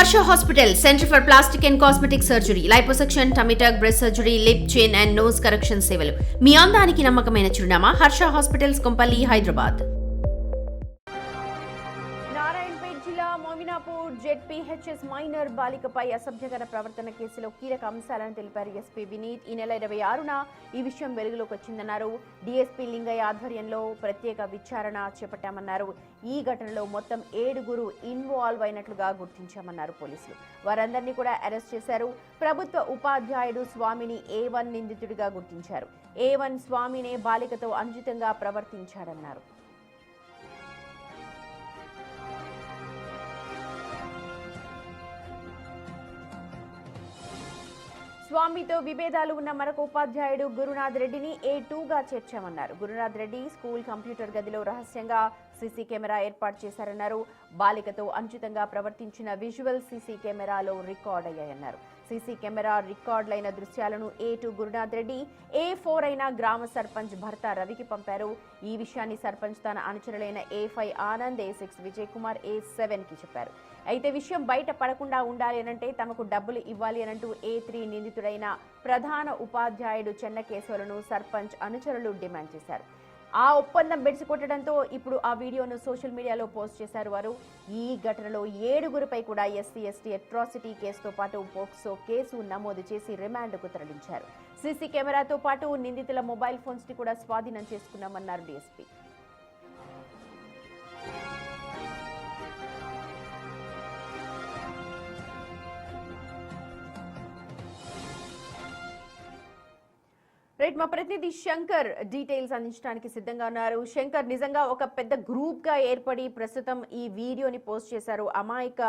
Harsha Hospital, Center for Plastic and Cosmetic Surgery, Liposuction, Tummy tuck, breast surgery, lip, chin and nose correction సేవలు. మీ అందానికి నమ్మకమైన చిరునామా Harsha hospitals Kompally, Hyderabad. Narayanpet జిల్లా మోమినాపూర్ ZPHS minor బాలికపై అసభ్యకర ప్రవర్తన కేసులో కీలక అంశాలను తెలిపారు ఎస్పీ వినీత్. ఈ నెల 26న ఈ విషయం వెలుగులోకి వచ్చిందన్నారు. డీఎస్పీ లింగయ్య ఆధ్వర్యంలో ప్రత్యేక విచారణ చేపట్టామన్నారు. ఈ ఘటనలో మొత్తం 7గురు ఇన్వాల్వ్ అయినట్లుగా గుర్తించామన్నారు పోలీసులు. వారందరినీ కూడా అరెస్ట్ చేశారు. ప్రభుత్వ ఉపాధ్యాయుడు స్వామిని A1 నిందితుడిగా గుర్తించారు. A1 స్వామినే బాలికతో అనుచితంగా ప్రవర్తించాడన్నారు. స్వామితో విభేదాలు ఉన్న మరొక ఉపాధ్యాయుడు గురునాథ్ రెడ్డిని A2గా చేర్చామన్నారు. గురునాథ్ రెడ్డి స్కూల్ కంప్యూటర్ గదిలో రహస్యంగా సీసీ కెమెరా ఏర్పాటు చేశారన్నారు. బాలికతో అనుచితంగా ప్రవర్తించిన విజువల్ సీసీ కెమెరాలో రికార్డ్ అయ్యాయన్నారు. సీసీ కెమెరా రికార్డులైన దృశ్యాలను A2 గురునాథ్ రెడ్డి, A4 అయిన గ్రామ సర్పంచ్ భర్త రవికి పంపారు. ఈ విషయాన్ని సర్పంచ్ తన అనుచరులైన A5 ఆనంద్, A6 విజయ్ కుమార్, A7కి చెప్పారు. అయితే విషయం బయట పడకుండా ఉండాలి అనంటే తమకు డబ్బులు ఇవ్వాలి అనంటూ A3 నిందితుడైన ప్రధాన ఉపాధ్యాయుడు చెన్నకేశవులను సర్పంచ్ అనుచరులు డిమాండ్ చేశారు. ఆ ఒప్పందం బెడిసికొట్టడంతో ఇప్పుడు ఆ వీడియోను సోషల్ మీడియాలో పోస్ట్ చేశారు వారు. ఈ ఘటనలో 7గురిపై కూడా SC/ST అట్రాసిటీ కేసుతో పాటు పోక్సో కేసు నమోదు చేసి రిమాండ్కు తరలించారు. సీసీ కెమెరాతో పాటు నిందితుల మొబైల్ ఫోన్స్ ని కూడా స్వాధీనం చేసుకున్నామన్నారు డీఎస్పీ. రైట్, మా ప్రతినిధి శంకర్ డీటెయిల్స్ అందించడానికి సిద్ధంగా ఉన్నారు. శంకర్, నిజంగా ఒక పెద్ద గ్రూప్ గా ఏర్పడి ప్రస్తుతం ఈ వీడియోని పోస్ట్ చేశారు. అమాయక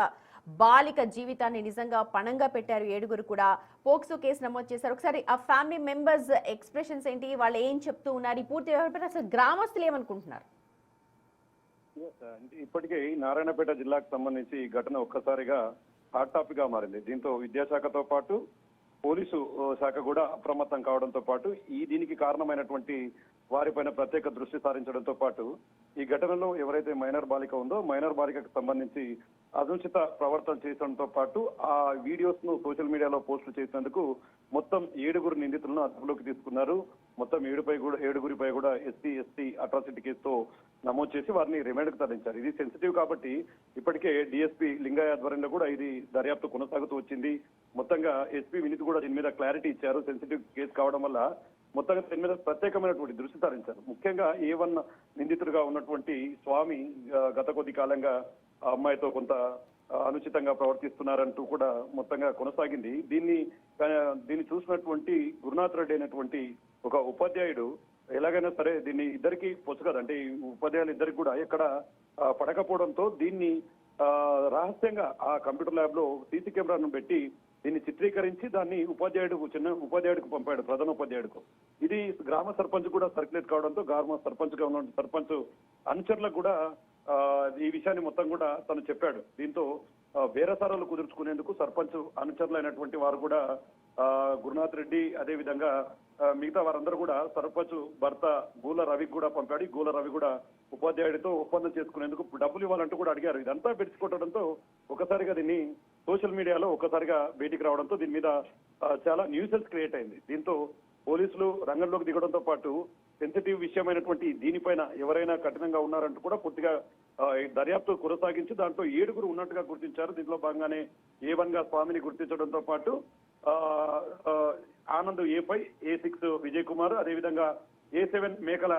బాలిక జీవితాన్ని నిజంగా పణంగా పెట్టారు 7గురు కూడా. పోక్సో కేసు నమోదు చేశారు. ఒకసారి ఆ ఫ్యామిలీ మెంబర్స్ ఎక్స్ప్రెషన్స్ ఏంటి, వాళ్ళు ఏం చెప్తూ ఉన్నారు, ఈ పూర్తి వ్యవహారంపై అసలు గ్రామస్తులు ఏమనుకుంటున్నారు? ఇప్పటికే నారాయణపేట జిల్లాకు సంబంధించి ఈ ఘటన ఒక్కసారిగా హాట్ టాపిక్ గా మారింది. దీంతో విద్యాశాఖతో పాటు పోలీసు శాఖ కూడా అప్రమత్తం కావడంతో పాటు దీనికి కారణమైనటువంటి వారిపైన ప్రత్యేక దృష్టి సారించడంతో పాటు ఈ ఘటనలో ఎవరైతే మైనర్ బాలిక ఉందో మైనర్ బాలికకు సంబంధించి అనుచిత ప్రవర్తన చేయడంతో పాటు ఆ వీడియోస్ ను సోషల్ మీడియాలో పోస్టులు చేసినందుకు మొత్తం 7గురు నిందితులను అదుపులోకి తీసుకున్నారు. మొత్తం 7గురిపై కూడా SC/ST అట్రాసిటీ కేసుతో నమోదు చేసి వారిని రిమాండ్కు తరలించారు. ఇది సెన్సిటివ్ కాబట్టి ఇప్పటికే డీఎస్పీ లింగయ్య ఆధ్వర్యంలో కూడా ఇది దర్యాప్తు కొనసాగుతూ వచ్చింది. మొత్తంగా ఎస్పీ వినీత్ కూడా దీని మీద క్లారిటీ ఇచ్చారు. సెన్సిటివ్ కేసు కావడం వల్ల మొత్తంగా దీని మీద ప్రత్యేకమైనటువంటి దృష్టి సారించారు. ముఖ్యంగా A1 నిందితుడిగా ఉన్నటువంటి స్వామి గత కొద్ది కాలంగా ఆ అమ్మాయితో కొంత అనుచితంగా ప్రవర్తిస్తున్నారంటూ కూడా మొత్తంగా కొనసాగింది. దీన్ని చూసినటువంటి గురునాథ్ రెడ్డి అయినటువంటి ఒక ఉపాధ్యాయుడు ఎలాగైనా సరే దీన్ని ఇద్దరికి పొచ్చగదు, అంటే ఈ ఉపాధ్యాయులు ఇద్దరికి కూడా ఎక్కడ పడకపోవడంతో దీన్ని రహస్యంగా ఆ కంప్యూటర్ ల్యాబ్ లో సీసీ కెమెరాను పెట్టి దీన్ని చిత్రీకరించి దాన్ని ఉపాధ్యాయుడికి పంపాడు, ప్రధాన ఉపాధ్యాయుడికు. ఇది గ్రామ సర్పంచ్ కూడా సర్క్యులేట్ కావడంతో గ్రామ సర్పంచ్ గా ఉన్న సర్పంచ్ అనుచరులకు కూడా ఈ విషయాన్ని మొత్తం కూడా తను చెప్పాడు. దీంతో బేరసారాలు కుదుర్చుకునేందుకు సర్పంచ్ అనుచరులైనటువంటి వారు కూడా గురునాథ్ రెడ్డి అదే విధంగా మిగతా వారందరూ కూడా సర్పంచ్ భర్త గూల రవికి కూడా పంపాడు. గూల రవి కూడా ఉపాధ్యాయుడితో ఒప్పందం చేసుకునేందుకు డబ్బులు ఇవ్వాలంటూ కూడా అడిగారు. ఇదంతా పెట్టుకోవడంతో ఒకసారిగా దీన్ని సోషల్ మీడియాలో ఒక్కసారిగా బయటికి రావడంతో దీని మీద చాలా న్యూసెన్స్ క్రియేట్ అయింది. దీంతో పోలీసులు రంగంలోకి దిగడంతో పాటు సెన్సిటివ్ విషయమైనటువంటి దీనిపైన ఎవరైనా కఠినంగా ఉన్నారంటూ కూడా పూర్తిగా దర్యాప్తు కొనసాగించి దాంట్లో 7గురు ఉన్నట్టుగా గుర్తించారు. దీంట్లో భాగంగానే A1 గా స్వామిని గుర్తించడంతో పాటు ఆనంద్ A5, A6 విజయ్ కుమార్, అదేవిధంగా A7 మేకల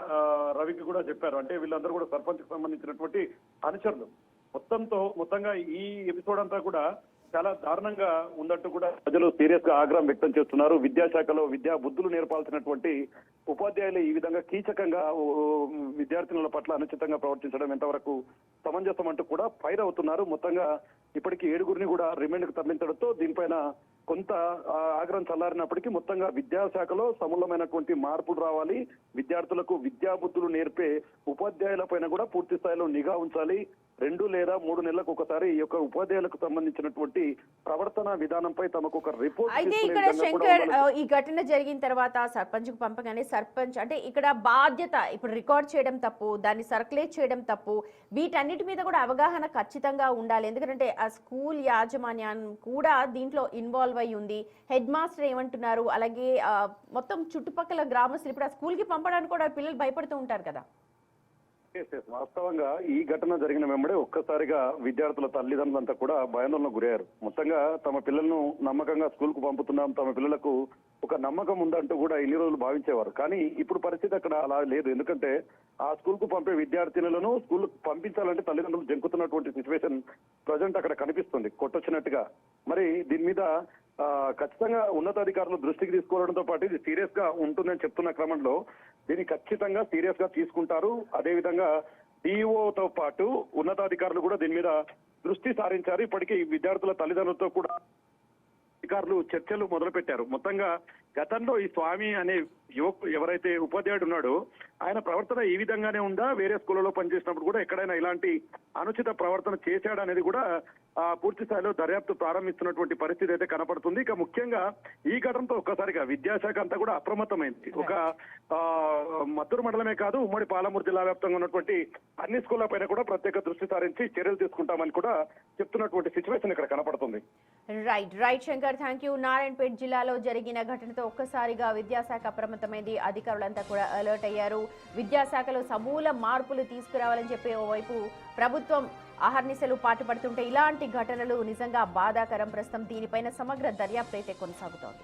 రవికి కూడా చెప్పారు. అంటే వీళ్ళందరూ కూడా సర్పంచ్ కి సంబంధించినటువంటి అనుచరులు. మొత్తంగా ఈ ఎపిసోడ్ అంతా కూడా చాలా దారుణంగా ఉందంటూ కూడా ప్రజలు సీరియస్ గా ఆగ్రహం వ్యక్తం చేస్తున్నారు. విద్యాశాఖలో విద్యా బుద్ధులు నేర్పాల్సినటువంటి ఉపాధ్యాయులు ఈ విధంగా కీచకంగా విద్యార్థినుల పట్ల అనుచితంగా ప్రవర్తించడం ఎంతవరకు సమంజసం అంటూ కూడా ఫైర్ అవుతున్నారు. మొత్తంగా ఇప్పటికీ 7గురిని కూడా రిమాండ్ కు తరలించడంతో దీనిపైన కొంత ఆగ్రహం చల్లారినప్పటికీ మొత్తంగా విద్యాశాఖలో సమూలమైనటువంటి మార్పులు రావాలి. విద్యార్థులకు విద్యాబుద్ధులు నేర్పే ఉపాధ్యాయుల పైన కూడా పూర్తి స్థాయిలో నిఘా ఉంచాలి. 2 లేదా 3 నెలలకు ఒకసారి ఈ యొక్క ఉపాధ్యాయులకు సంబంధించినటువంటి ప్రవర్తన విధానంపై తమకు ఒక రిపోర్ట్ అయితే ఇక్కడ శంకర్, ఈ ఘటన జరిగిన తర్వాత సర్పంచ్ కు పంపగానే సర్పంచ్ అంటే ఇక్కడ బాధ్యత ఇప్పుడు రికార్డ్ చేయడం తప్పు, దాన్ని సర్క్యులేట్ చేయడం తప్పు, వీటన్నిటి మీద కూడా అవగాహన ఖచ్చితంగా ఉండాలి. ఎందుకంటే ఆ స్కూల్ యాజమాన్యం కూడా దీంట్లో ఇన్వాల్వ్ అయి ఉంది. హెడ్ మాస్టర్ ఏమంటున్నారు, అలాగే మొత్తం చుట్టుపక్కల గ్రామస్తులు ఇప్పుడు ఆ స్కూల్ కి పంపడానికి కూడా పిల్లలు భయపడుతూ ఉంటారు కదా. వాస్తవంగా ఈ ఘటన జరిగిన వెంబడే ఒక్కసారిగా విద్యార్థుల తల్లిదండ్రులంతా కూడా భయాందోళనకు గురయ్యారు. మొత్తంగా తమ పిల్లలను నమ్మకంగా స్కూల్ కు పంపుతున్నాం, తమ పిల్లలకు ఒక నమ్మకం ఉందంటూ కూడా ఇన్ని రోజులు భావించేవారు. కానీ ఇప్పుడు పరిస్థితి అక్కడ అలా లేదు. ఎందుకంటే ఆ స్కూల్ కు పంపే విద్యార్థినులను స్కూల్ పంపించాలంటే తల్లిదండ్రులు జంకుతున్నటువంటి సిచ్యువేషన్ ప్రజెంట్ అక్కడ కనిపిస్తుంది కొట్టొచ్చినట్టుగా. మరి దీని మీద ఖచ్చితంగా ఉన్నతాధికారులు దృష్టికి తీసుకోవడంతో పాటు ఇది సీరియస్ గా ఉంటుందని చెప్తున్న క్రమంలో దీన్ని ఖచ్చితంగా సీరియస్ గా తీసుకుంటారు. అదేవిధంగా డిఓతో పాటు ఉన్నతాధికారులు కూడా దీని మీద దృష్టి సారించారు. ఇప్పటికీ విద్యార్థుల తల్లిదండ్రులతో కూడా అధికారులు చర్చలు మొదలు పెట్టారు. మొత్తంగా గతంలో ఈ స్వామి అనే ఎవరైతే ఉపాధ్యాయుడు ఉన్నాడో ఆయన ప్రవర్తన ఈ విధంగానే ఉందా, వేరే స్కూళ్ళలో పనిచేసినప్పుడు కూడా ఎక్కడైనా ఇలాంటి అనుచిత ప్రవర్తన చేశాడు అనేది కూడా పూర్తి స్థాయిలో దర్యాప్తు ప్రారంభిస్తున్నటువంటి పరిస్థితి అయితే కనపడుతుంది. ఇక ముఖ్యంగా ఈ ఘటనతో ఒక్కసారిగా విద్యాశాఖ అంతా కూడా అప్రమత్తమైంది. ఒక మత్తూరు మండలమే కాదు, ఉమ్మడి పాలమూరు జిల్లా వ్యాప్తంగా ఉన్నటువంటి అన్ని స్కూళ్ల పైన కూడా ప్రత్యేక దృష్టి సారించి చర్యలు తీసుకుంటామని కూడా చెప్తున్నటువంటి సిచ్యువేషన్ ఇక్కడ కనపడుతుంది. Right Shankar, thank you. Narayanpet జిల్లాలో జరిగిన ఘటనతో ఒక్కసారిగా విద్యాశాఖ అప్రమత్తమైంది. అధికారులంతా కూడా అలర్ట్ అయ్యారు. విద్యాశాఖలో సమూల మార్పులు తీసుకురావాలని చెప్పి ఓవైపు ప్రభుత్వం అహర్నిశలు పాటుపడుతుంటే ఇలాంటి ఘటనలు నిజంగా బాధాకరం. ప్రస్తుతం దీనిపైన సమగ్ర దర్యాప్తు అయితే కొనసాగుతోంది.